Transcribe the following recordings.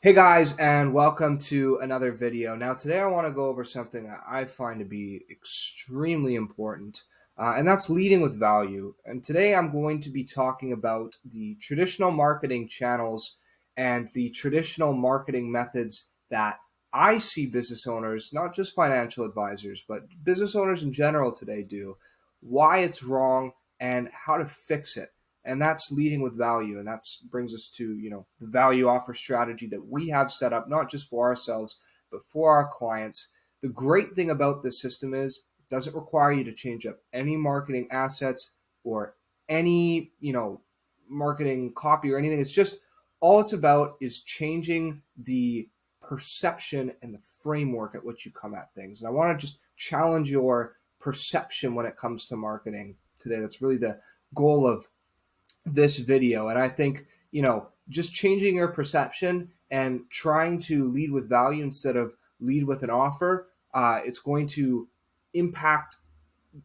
Hey guys, and welcome to another video. Now, today I want to go over something that I find to be extremely important, and that's leading with value. And today I'm going to be talking about the traditional marketing channels and the traditional marketing methods that I see business owners, not just financial advisors, but business owners in general today do, why it's wrong, and how to fix it. And that's leading with value, and that brings us to the value offer strategy that we have set up, not just for ourselves but for our clients. The great thing about this system is it doesn't require you to change up any marketing assets or any marketing copy or anything. It's just all it's about is changing the perception and the framework at which you come at things. And I want to just challenge your perception when it comes to marketing today. That's really the goal of this video. And I think, just changing your perception and trying to lead with value instead of lead with an offer, it's going to impact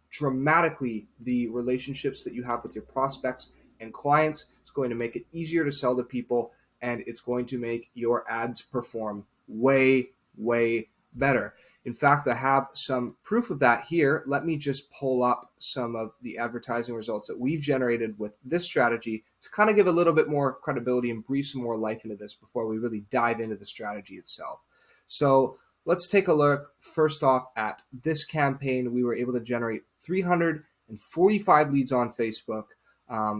dramatically the relationships that you have with your prospects and clients. It's going to make it easier to sell to people, and it's going to make your ads perform way, way better. In fact, I have some proof of that here. Let me just pull up some of the advertising results that we've generated with this strategy to kind of give a little bit more credibility and breathe some more life into this before we really dive into the strategy itself. So let's take a look first off at this campaign. We were able to generate 345 leads on Facebook.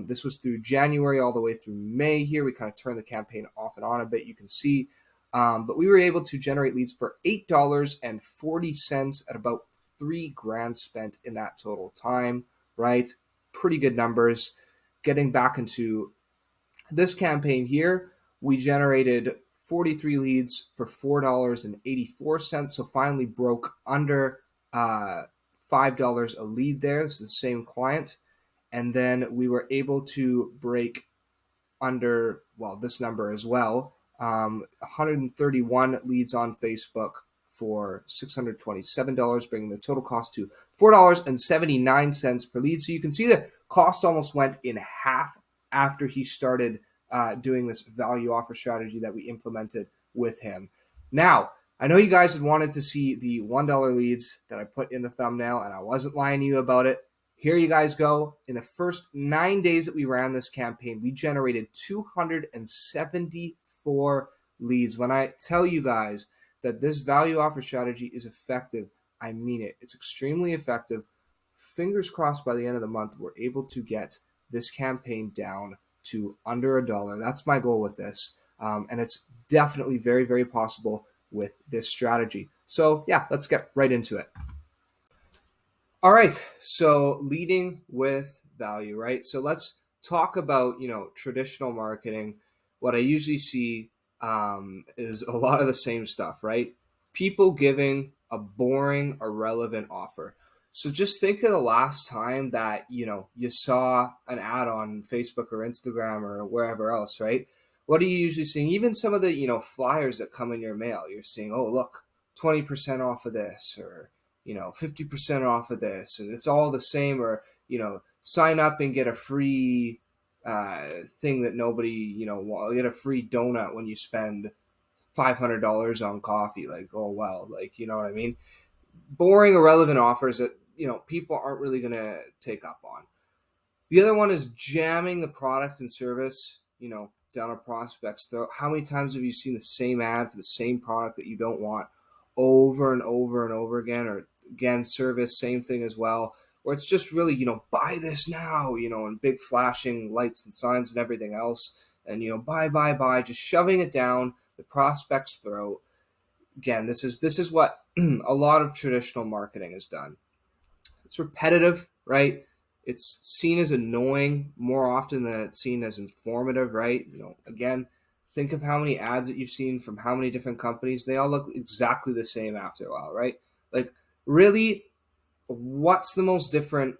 This was through January all the way through May here. We kind of turned the campaign off and on a bit, you can see. But we were able to generate leads for $8.40 at about $3,000 spent in that total time, right? Pretty good numbers. Getting back into this campaign here, we generated 43 leads for $4.84. So finally broke under $5 a lead there. This is the same client. And then we were able to break under, this number as well. 131 leads on Facebook for $627, bringing the total cost to $4.79 per lead. So you can see the cost almost went in half after he started doing this value offer strategy that we implemented with him. Now, I know you guys had wanted to see the $1 leads that I put in the thumbnail, and I wasn't lying to you about it. Here you guys go. In the first 9 days that we ran this campaign, we generated 274 leads. When I tell you guys that this value offer strategy is effective, I mean it. It's extremely effective. Fingers crossed by the end of the month, we're able to get this campaign down to under $1. That's my goal with this. And it's definitely very, very possible with this strategy. So yeah, let's get right into it. All right, so leading with value, right? So let's talk about, traditional marketing. What I usually see is a lot of the same stuff, right? People giving a boring, irrelevant offer. So just think of the last time that, you saw an ad on Facebook or Instagram or wherever else, right? What are you usually seeing? Even some of the, flyers that come in your mail, you're seeing, oh, look, 20% off of this, or 50% off of this, and it's all the same, or, sign up and get a free thing that nobody, get a free donut when you spend $500 on coffee. Like, oh, well, like, you know what I mean? Boring, irrelevant offers that, people aren't really going to take up on. The other one is jamming the product and service, down a prospect's throat. How many times have you seen the same ad for the same product that you don't want over and over and over again? Or again, service, same thing as well. Or it's just really, buy this now, and big flashing lights and signs and everything else. And, buy, just shoving it down the prospect's throat. Again, this is what a lot of traditional marketing has done. It's repetitive, right? It's seen as annoying more often than it's seen as informative, right? Again, think of how many ads that you've seen from how many different companies. They all look exactly the same after a while, right? Like, really, what's the most different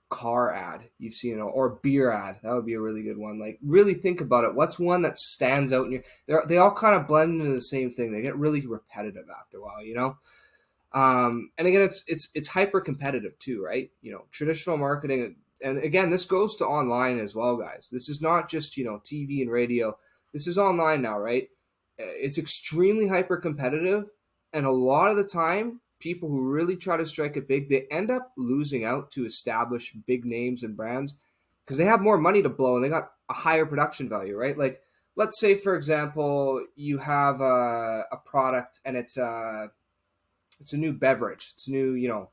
car ad you've seen, or beer ad? That would be a really good one. Like, really think about it. What's one that stands out? They all kind of blend into the same thing. They get really repetitive after a while, and again, it's hyper competitive too, right? Traditional marketing, and again, this goes to online as well, guys. This is not just TV and radio. This is online now, right? It's extremely hyper competitive, and a lot of the time people who really try to strike it big, they end up losing out to establish big names and brands because they have more money to blow and they got a higher production value, right? Like, let's say for example you have a product and it's a new beverage, it's a new,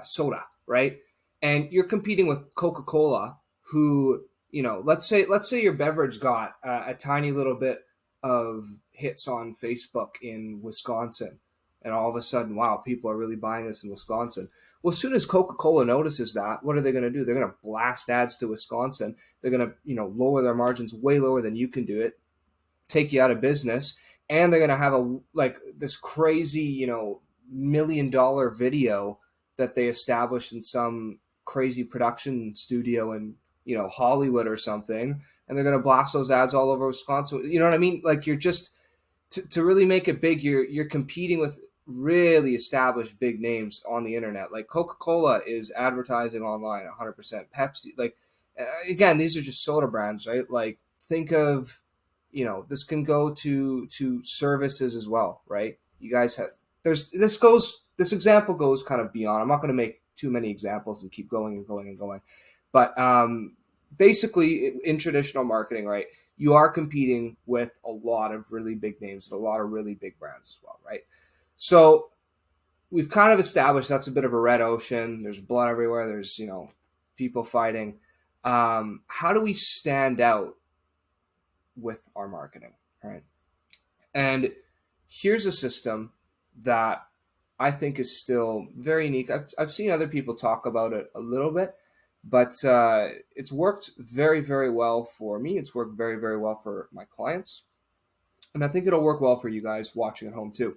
soda, right? And you're competing with Coca-Cola, who, let's say your beverage got a tiny little bit of hits on Facebook in Wisconsin, and all of a sudden, wow, people are really buying this in Wisconsin. Well, as soon as Coca-Cola notices that, what are they going to do? They're going to blast ads to Wisconsin. They're going to, lower their margins way lower than you can do it, take you out of business, and they're going to have this crazy, $1 million video that they established in some crazy production studio in, Hollywood or something, and they're going to blast those ads all over Wisconsin. You know what I mean? Like, you're just to really make it big, you're competing with really established big names on the internet. Like, Coca-Cola is advertising online 100%. Pepsi, like, again, these are just soda brands, right? Like, think of, this can go to services as well, right? You guys have this example goes kind of beyond. I'm not going to make too many examples and keep going and going and going, but basically in traditional marketing, right, you are competing with a lot of really big names and a lot of really big brands as well, right? So we've kind of established that's a bit of a red ocean. There's blood everywhere. There's, people fighting. How do we stand out with our marketing, right? And here's a system that I think is still very unique. I've seen other people talk about it a little bit, but it's worked very, very well for me. It's worked very, very well for my clients. And I think it'll work well for you guys watching at home too.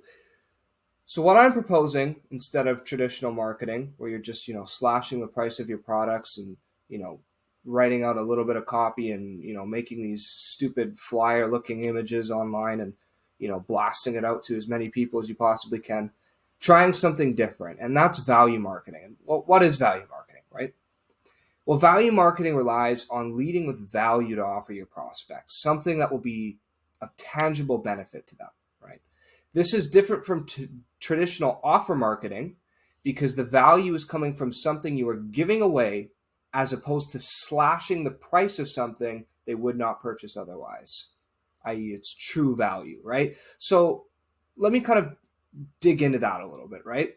So what I'm proposing, instead of traditional marketing, where you're just, slashing the price of your products and, writing out a little bit of copy and, making these stupid flyer looking images online and, blasting it out to as many people as you possibly can, trying something different. And that's value marketing. Well, what is value marketing, right? Well, value marketing relies on leading with value to offer your prospects, something that will be of tangible benefit to them, right? This is different from traditional offer marketing because the value is coming from something you are giving away as opposed to slashing the price of something they would not purchase otherwise, i.e. it's true value, right? So let me kind of dig into that a little bit, right?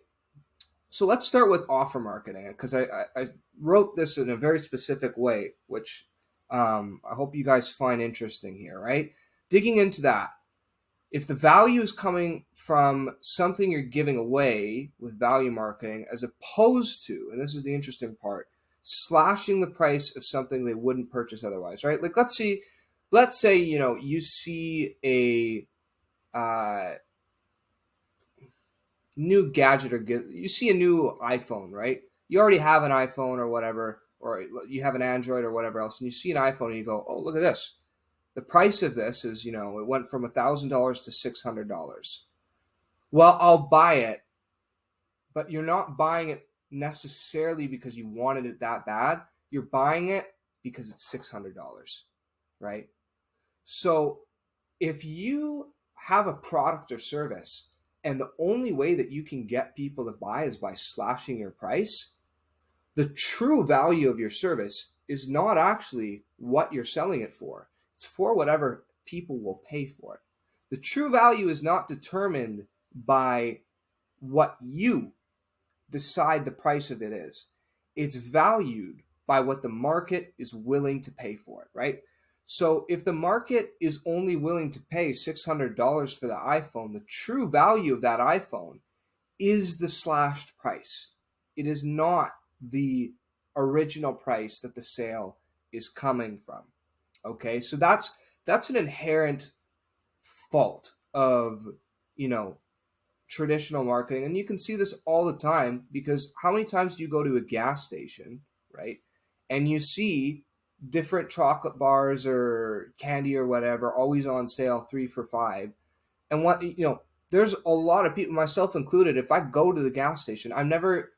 So let's start with offer marketing, because I wrote this in a very specific way, which I hope you guys find interesting here, right? Digging into that, if the value is coming from something you're giving away with value marketing, as opposed to, and this is the interesting part, slashing the price of something they wouldn't purchase otherwise, right? Like, let's say, you see a new gadget, or you see a new iPhone, right? You already have an iPhone or whatever, or you have an Android or whatever else, and you see an iPhone and you go, oh, look at this. The price of this is, it went from $1,000 to $600. Well, I'll buy it, but you're not buying it necessarily because you wanted it that bad. You're buying it because it's $600, right? So if you have a product or service and the only way that you can get people to buy is by slashing your price, the true value of your service is not actually what you're selling it for. It's for whatever people will pay for it. The true value is not determined by what you decide the price of it is. It's valued by what the market is willing to pay for it, right? So if the market is only willing to pay $600 for the iPhone, the true value of that iPhone is the slashed price. It is not the original price that the sale is coming from. Okay, so that's an inherent fault of, traditional marketing. And you can see this all the time, because how many times do you go to a gas station, right, and you see different chocolate bars or candy or whatever always on sale, 3 for $5? And there's a lot of people, myself included, if I go to the gas station, I never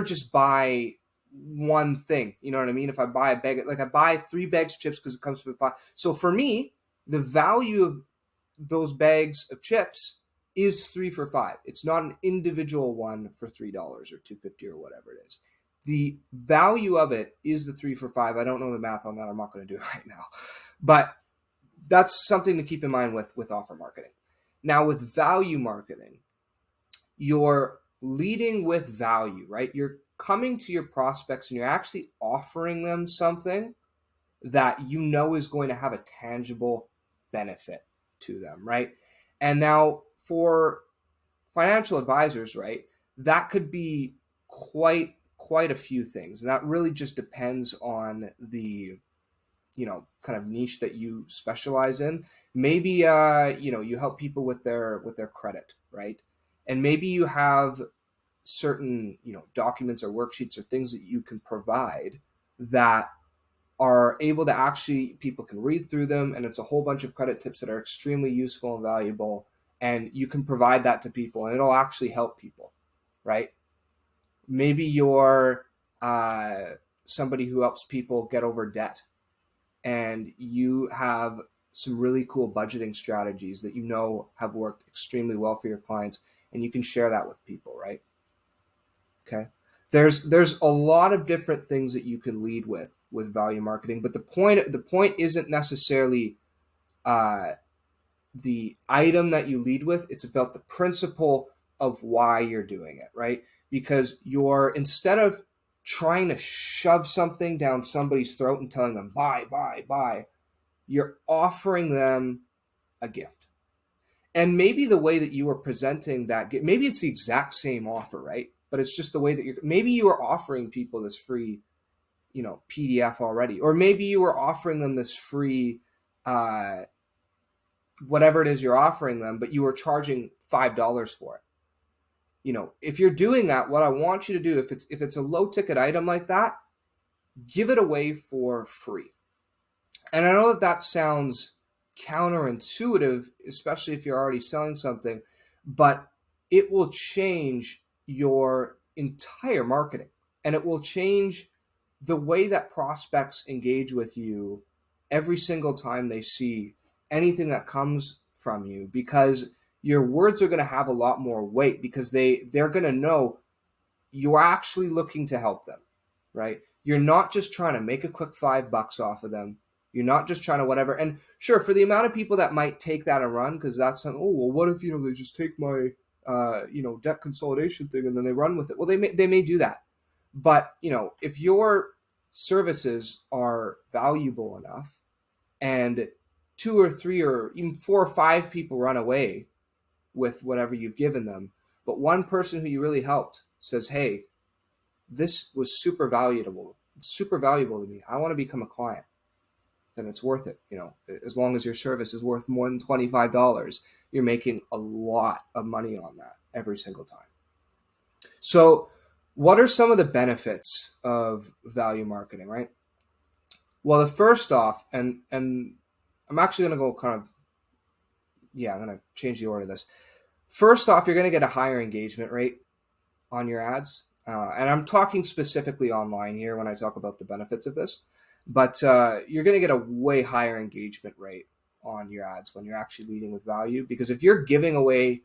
just buy one thing. You know what I mean? If I buy a bag, like I buy 3 bags of chips because it comes with 5. So for me, the value of those bags of chips is 3 for $5. It's not an individual one for $3 or $2.50 or whatever it is. The value of it is the 3 for $5. I don't know the math on that. I'm not going to do it right now, but that's something to keep in mind with offer marketing. Now, with value marketing, you're leading with value, right? You're coming to your prospects and you're actually offering them something that you know is going to have a tangible benefit to them, right? And now for financial advisors, right, that could be quite a few things. And that really just depends on the kind of niche that you specialize in. Maybe you help people with their credit, right? And maybe you have certain documents or worksheets or things that you can provide that are able to actually, people can read through them, and it's a whole bunch of credit tips that are extremely useful and valuable, and you can provide that to people and it'll actually help people, right? Maybe you're somebody who helps people get over debt, and you have some really cool budgeting strategies that have worked extremely well for your clients, and you can share that with people, right? Okay. There's a lot of different things that you can lead with value marketing, but the point isn't necessarily the item that you lead with. It's about the principle of why you're doing it, right? Because instead of trying to shove something down somebody's throat and telling them buy, you're offering them a gift. And maybe the way that you are presenting that, maybe it's the exact same offer, right? But it's just the way that maybe you are offering people this free, PDF already, or maybe you are offering them this free, whatever it is you're offering them, but you are charging $5 for it. If you're doing that, what I want you to do, if it's a low ticket item like that, give it away for free. And I know that sounds counterintuitive, especially if you're already selling something, but it will change your entire marketing, and it will change the way that prospects engage with you every single time they see anything that comes from you, because your words are going to have a lot more weight, because they're going to know you're actually looking to help them, right? You're not just trying to make a quick $5 off of them. You're not just trying to whatever. And sure, for the amount of people that might take that and run, because that's something, oh, well, what if, they just take my, debt consolidation thing and then they run with it? Well, they may do that. But, if your services are valuable enough and 2 or 3 or even 4 or 5 people run away with whatever you've given them, but one person who you really helped says, hey, this was super valuable to me, I want to become a client, then it's worth it. As long as your service is worth more than $25, you're making a lot of money on that every single time. So what are some of the benefits of value marketing, right? Well, the first off, and I'm actually going to go I'm going to change the order of this. First off, you're going to get a higher engagement rate on your ads. And I'm talking specifically online here when I talk about the benefits of this. But you're going to get a way higher engagement rate on your ads when you're actually leading with value. Because if you're giving away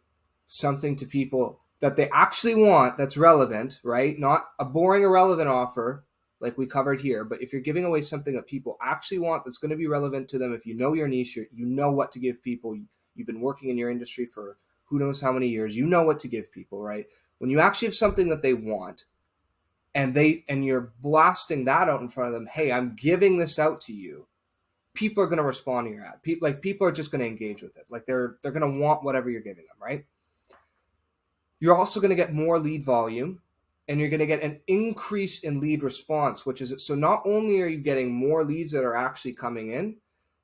something to people that they actually want, that's relevant, right? Not a boring, irrelevant offer like we covered here. But if you're giving away something that people actually want, that's going to be relevant to them, if you know your niche, you know what to give people. You've been working in your industry for who knows how many years. You know what to give people, right? When you actually have something that they want, and you're blasting that out in front of them, hey, I'm giving this out to you, people are going to respond to your ad. People are just going to engage with it. Like they're going to want whatever you're giving them, right? You're also going to get more lead volume, and you're going to get an increase in lead response, which is, so not only are you getting more leads that are actually coming in,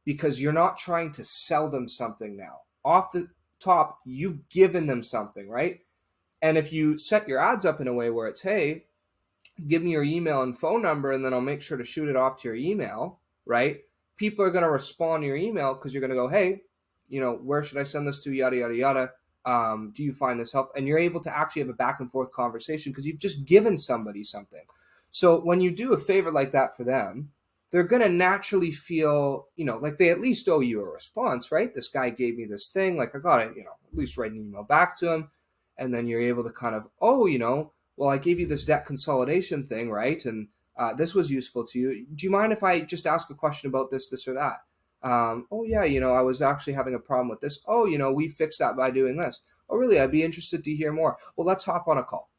because you're not trying to sell them something now. Off the top, you've given them something, right? And if you set your ads up in a way where it's, hey, give me your email and phone number, and then I'll make sure to shoot it off to your email, right? People are going to respond to your email because you're going to go, hey, where should I send this to? Yada, yada, yada. Do you find this helpful? And you're able to actually have a back and forth conversation because you've just given somebody something. So when you do a favor like that for them, they're going to naturally feel, like they at least owe you a response, right? This guy gave me this thing, like I got to, at least write an email back to him. And then you're able to kind of, oh, well, I gave you this debt consolidation thing, right? And this was useful to you. Do you mind if I just ask a question about this, or that? Oh, yeah, I was actually having a problem with this. Oh, we fixed that by doing this. Oh, really? I'd be interested to hear more. Well, let's hop on a call.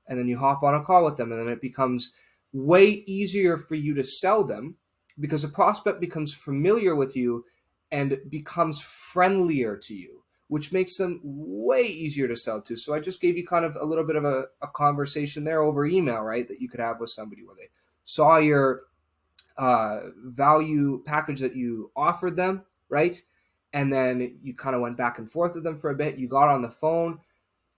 And then you hop on a call with them, and then it becomes way easier for you to sell them because a prospect becomes familiar with you and becomes friendlier to you, which makes them way easier to sell to. So I just gave you kind of a little bit of a conversation there over email, right, that you could have with somebody where they saw your value package that you offered them, right? And then you kind of went back and forth with them for a bit. You got on the phone.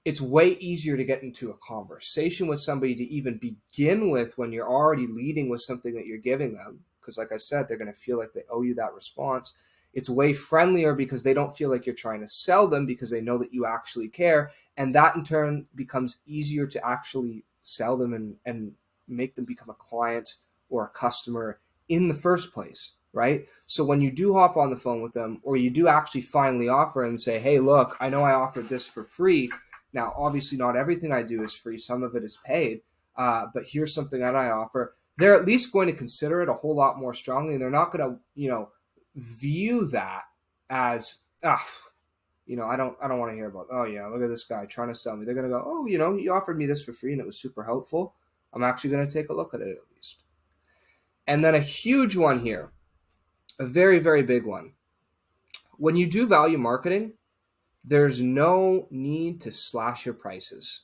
It's way easier to get into a conversation with somebody to even begin with when you're already leading with something that you're giving them. Because like I said, they're going to feel like they owe you that response. It's way friendlier because they don't feel like you're trying to sell them because they know that you actually care. And that in turn becomes easier to actually sell them and make them become a client or a customer in the first place, right? So when you do hop on the phone with them, or you do actually finally offer and say, hey, look, I know I offered this for free. Now, obviously, not everything I do is free. Some of it is paid. But here's something that I offer. They're at least going to consider it a whole lot more strongly. And they're not going to, view that as, I don't want to hear about, oh, yeah, look at this guy trying to sell me. They're going to go, oh, he offered me this for free and it was super helpful. I'm actually going to take a look at it at least. And then a huge one here, a very, very big one. When you do value marketing, there's no need to slash your prices.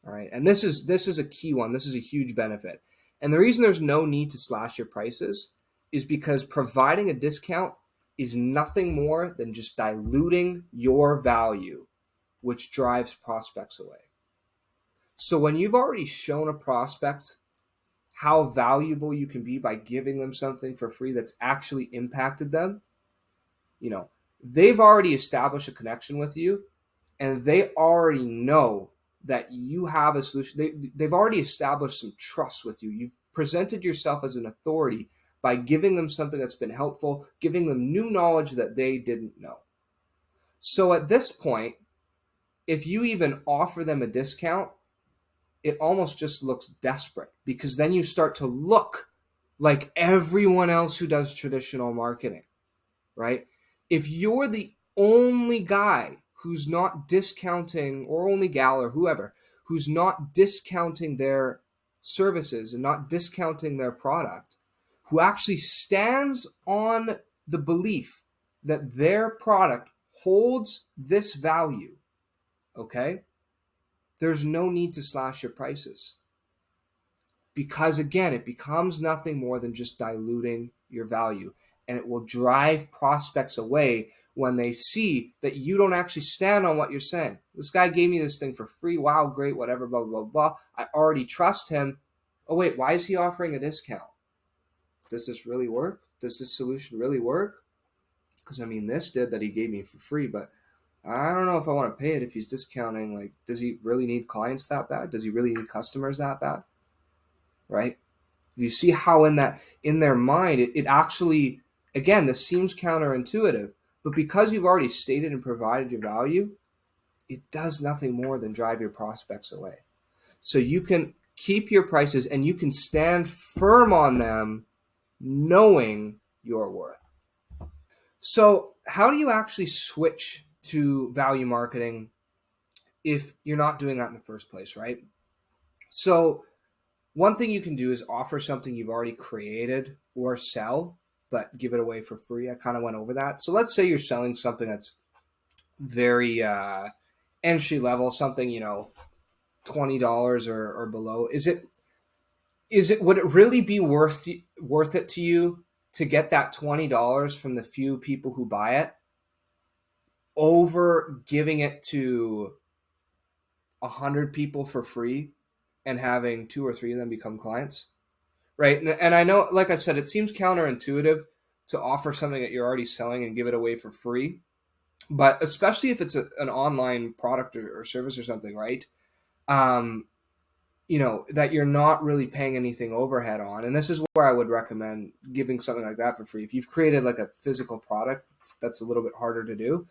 All right. And this is a key one. This is a huge benefit. And the reason there's no need to slash your prices is because providing a discount is nothing more than just diluting your value, which drives prospects away. So when you've already shown a prospect how valuable you can be by giving them something for free that's actually impacted them, they've already established a connection with you, and they already know that you have a solution. They've already established some trust with you. You've presented yourself as an authority by giving them something that's been helpful, giving them new knowledge that they didn't know. So at this point, if you even offer them a discount, it almost just looks desperate, because then you start to look like everyone else who does traditional marketing, right? If you're the only guy who's not discounting, or only gal or whoever, who's not discounting their services and not discounting their product, who actually stands on the belief that their product holds this value, okay, there's no need to slash your prices. Because again, it becomes nothing more than just diluting your value, and it will drive prospects away when they see that you don't actually stand on what you're saying. This guy gave me this thing for free. Wow, great, whatever, blah, blah, blah. I already trust him. Oh, wait, why is he offering a discount? Does this really work? Does this solution really work? Because, this did that he gave me for free, but I don't know if I want to pay it if he's discounting. Like, does he really need clients that bad? Does he really need customers that bad? Right? You see how in their mind, it actually, again, this seems counterintuitive, but because you've already stated and provided your value, it does nothing more than drive your prospects away. So you can keep your prices and you can stand firm on them knowing your worth. So how do you actually switch to value marketing if you're not doing that in the first place, right? So one thing you can do is offer something you've already created or sell, but give it away for free. I kind of went over that. So let's say you're selling something that's very entry level, something, $20 or below. Would it really be worth it to you to get that $20 from the few people who buy it over giving it to 100 people for free and having 2 or 3 of them become clients? Right. And I know, like I said, it seems counterintuitive to offer something that you're already selling and give it away for free. But especially if it's an online product or service or something, right? that you're not really paying anything overhead on. And this is where I would recommend giving something like that for free. If you've created like a physical product, that's a little bit harder to do.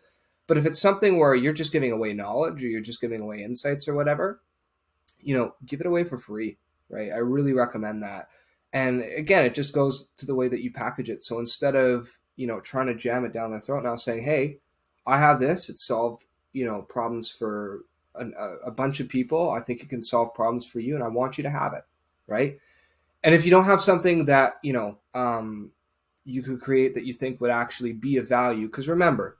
But if it's something where you're just giving away knowledge or you're just giving away insights or whatever, give it away for free, right? I really recommend that. And again, it just goes to the way that you package it. So instead of, trying to jam it down their throat, now saying, hey, I have this, it's solved, problems for a bunch of people. I think it can solve problems for you and I want you to have it, right? And if you don't have something that, you could create that you think would actually be of value, because remember,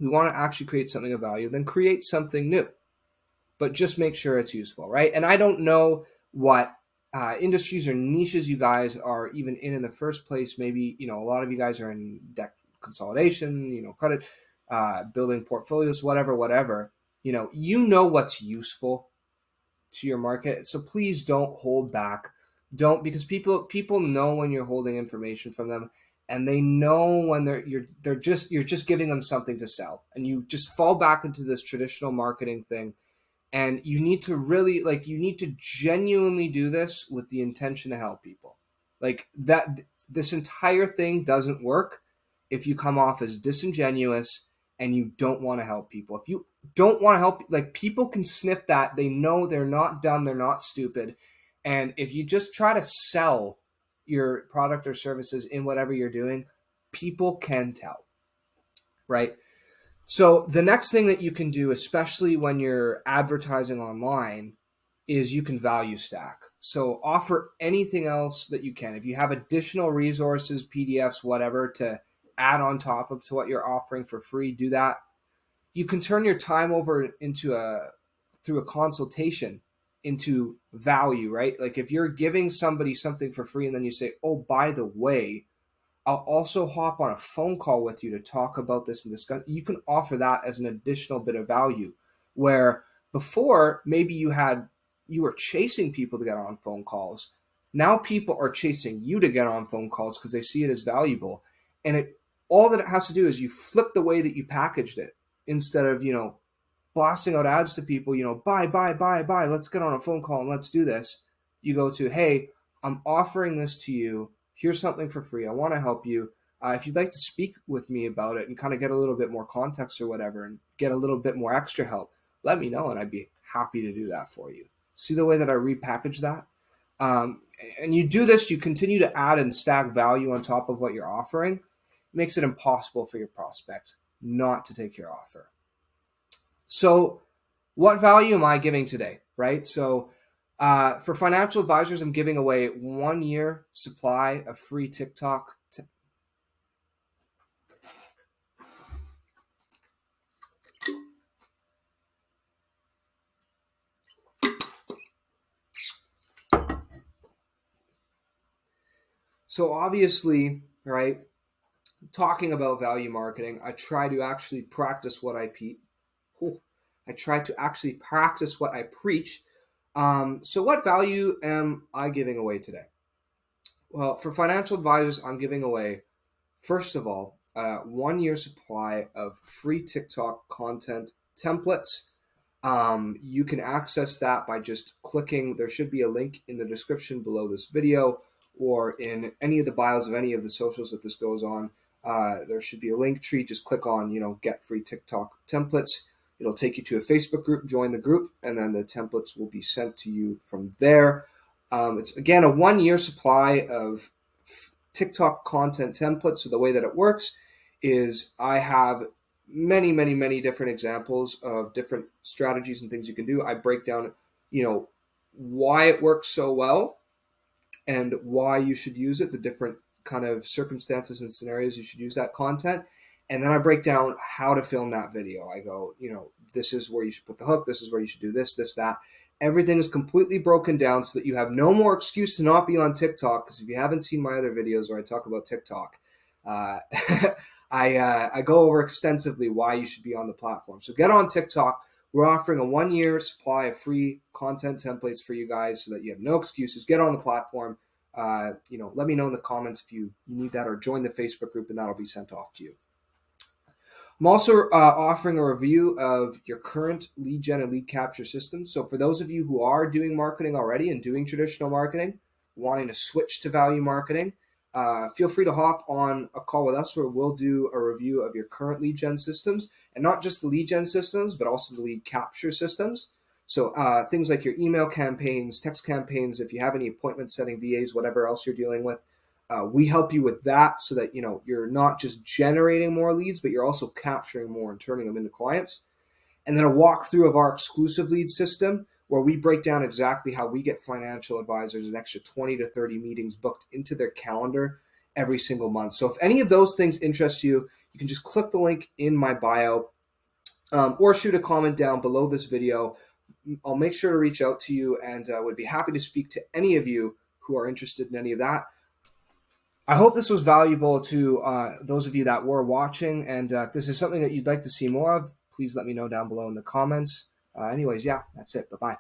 we want to actually create something of value, then create something new, but just make sure it's useful, right? And I don't know what industries or niches you guys are even in the first place. Maybe, a lot of you guys are in debt consolidation, credit, building portfolios, whatever. What's useful to your market. So please don't hold back. Don't, because people know when you're holding information from them, and they know when you're just giving them something to sell, and you just fall back into this traditional marketing thing. And you need to really, you need to genuinely do this with the intention to help people. Like that, this entire thing doesn't work if you come off as disingenuous and you don't want to help people. If you don't want to help, people can sniff that. They know they're not dumb, they're not stupid. And if you just try to sell your product or services in whatever you're doing, people can tell, right? So the next thing that you can do, especially when you're advertising online, is you can value stack. So offer anything else that you can. If you have additional resources, PDFs, whatever, to add on top of to what you're offering for free, do that. You can turn your time over through a consultation into value, right? Like if you're giving somebody something for free and then you say, oh, by the way, I'll also hop on a phone call with you to talk about this and discuss. You can offer that as an additional bit of value, where before maybe you were chasing people to get on phone calls. Now people are chasing you to get on phone calls because they see it as valuable. And all that it has to do is you flip the way that you packaged it. Instead of, blasting out ads to people, buy, let's get on a phone call and let's do this. You go to, hey, I'm offering this to you. Here's something for free. I want to help you. If you'd like to speak with me about it and kind of get a little bit more context or whatever and get a little bit more extra help, let me know and I'd be happy to do that for you. See the way that I repackage that? And you do this, you continue to add and stack value on top of what you're offering. It makes it impossible for your prospect not to take your offer. So what value am I giving today, right? So for financial advisors, I'm giving away 1 year supply of free TikTok. So obviously, right, talking about value marketing, I try to actually practice what I try to actually practice what I preach. So what value am I giving away today? Well, for financial advisors, I'm giving away, first of all, 1 year supply of free TikTok content templates. You can access that by just clicking. There should be a link in the description below this video or in any of the bios of any of the socials that this goes on. There should be a link tree. Just click on, get free TikTok templates. It'll take you to a Facebook group, join the group, and then the templates will be sent to you from there. It's, again, a 1 year supply of TikTok content templates. So the way that it works is I have many different examples of different strategies and things you can do. I break down, why it works so well and why you should use it, the different kind of circumstances and scenarios you should use that content. And then I break down how to film that video. I go, this is where you should put the hook. This is where you should do this, that. Everything is completely broken down so that you have no more excuse to not be on TikTok. Because if you haven't seen my other videos where I talk about TikTok, I go over extensively why you should be on the platform. So get on TikTok. We're offering a 1 year supply of free content templates for you guys so that you have no excuses. Get on the platform. Let me know in the comments if you need that, or join the Facebook group and that'll be sent off to you. I'm also offering a review of your current lead gen and lead capture systems. So, for those of you who are doing marketing already and doing traditional marketing, wanting to switch to value marketing, feel free to hop on a call with us where we'll do a review of your current lead gen systems, and not just the lead gen systems, but also the lead capture systems. So, things like your email campaigns, text campaigns, if you have any appointment setting VAs, whatever else you're dealing with, we help you with that so that you're not just generating more leads, but you're also capturing more and turning them into clients. And then a walkthrough of our exclusive lead system where we break down exactly how we get financial advisors an extra 20 to 30 meetings booked into their calendar every single month. So if any of those things interest you, you can just click the link in my bio, or shoot a comment down below this video. I'll make sure to reach out to you and would be happy to speak to any of you who are interested in any of that. I hope this was valuable to those of you that were watching. And if this is something that you'd like to see more of, please let me know down below in the comments. Anyways, yeah, that's it. Bye bye.